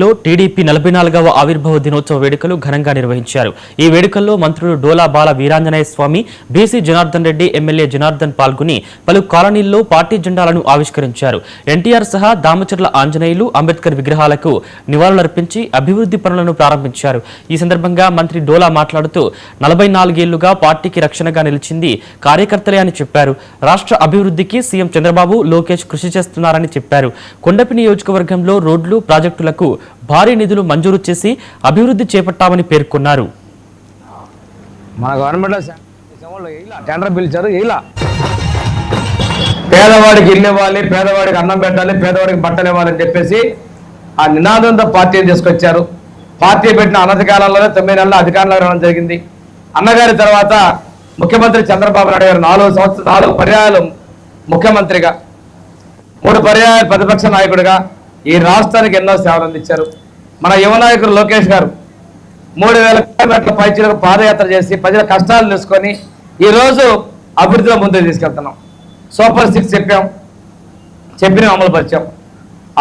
లో టీడీపీ 44వ ఆవిర్భావ దినోత్సవ వేడుకలు ఘనంగా నిర్వహించారు. ఈ వేడుకల్లో మంత్రులు డోలా బాల వీరాంజనేయ స్వామి, బీసీ జనార్దన్ రెడ్డి, ఎమ్మెల్యే జనార్దన్ పాల్గొని పలు కాలనీల్లో పార్టీ జెండాలను ఆవిష్కరించారు. ఎన్టీఆర్ సహా దామచర్ల ఆంజనేయులు, అంబేద్కర్ విగ్రహాలకు నివాళులర్పించి అభివృద్ధి పనులను ప్రారంభించారు. ఈ సందర్భంగా మంత్రి డోలా మాట్లాడుతూ 44 ఏళ్లుగా పార్టీకి రక్షణగా నిలిచింది కార్యకర్తలే అని చెప్పారు. రాష్ట్ర అభివృద్ధికి సీఎం చంద్రబాబు, లోకేష్ కృషి చేస్తున్నారని చెప్పారు. కొండపి నియోజకవర్గంలో రోడ్లు, ప్రాజెక్టులకు భారీ నిధులు మంజూరు చేసి అభివృద్ధి చేపట్టామని పేర్కొన్నారు. మన గవర్నమెంట్ టెండర్ పిలిచారు. ఇలా పేదవాడికి ఇల్లు ఇవ్వాలి, పేదవాడికి అన్నం పెట్టాలి, పేదవాడికి బట్టలు ఇవ్వాలని చెప్పేసి ఆ నినాదంతో పార్టీని తీసుకొచ్చారు. పార్టీ పెట్టిన అనతి కాలంలోనే 9 నెలల అధికారంలో రావడం జరిగింది. అన్నగారి తర్వాత ముఖ్యమంత్రి చంద్రబాబు నాయుడు గారు 4 పర్యాయాలు ముఖ్యమంత్రిగా, 3 పర్యాయాలు ప్రతిపక్ష నాయకుడిగా ఈ రాష్ట్రానికి ఎన్నో సేవలు అందించారు. మన యువ నాయకుడు లోకేష్ గారు 3000 కిలోమీటర్ల పైచీలకు పాదయాత్ర చేసి ప్రజల కష్టాలు తెలుసుకొని ఈరోజు అభివృద్ధిలో ముందుకు తీసుకెళ్తున్నాం. సూపర్ 6 చెప్పిన అమలు పరిచాం.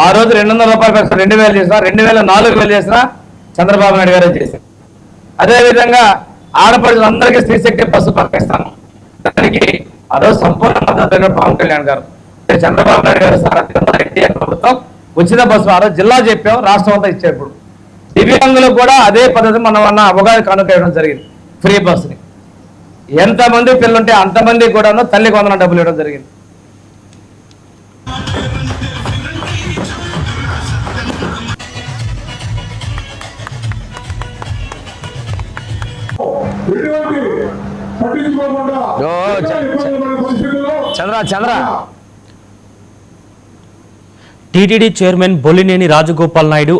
ఆ రోజు 200 రూపాయలు పెంచిన 2000 చేసినా, 2000 4000 చేసినా చంద్రబాబు నాయుడు గారే చేశారు. అదేవిధంగా ఆడపడులందరికీ స్త్రీశక్తి బస్సు పంపిస్తాను. దానికి ఆ రోజు సంపూర్ణ మద్దతు పవన్ కళ్యాణ్ గారు, చంద్రబాబు నాయుడు గారు సారథ్యంలో ఎన్టీఆర్ ప్రభుత్వం ఉచిత బస్సు ఆ రోజు జిల్లా చెప్పాం, రాష్ట్రం అంతా ఇచ్చే. ఇప్పుడు దివ్యాంగులకు కూడా అదే పద్ధతి మనం అవగాహన కనుక్కోవడం జరిగింది. ఫ్రీ బస్సుని ఎంతమంది పిల్లలుంటే అంతమంది కూడాను తల్లికి 100 డబ్బులు ఇవ్వడం జరిగింది. చంద్ర టీటీడీ చైర్మన్ బొల్లినేని రాజగోపాల్ నాయుడు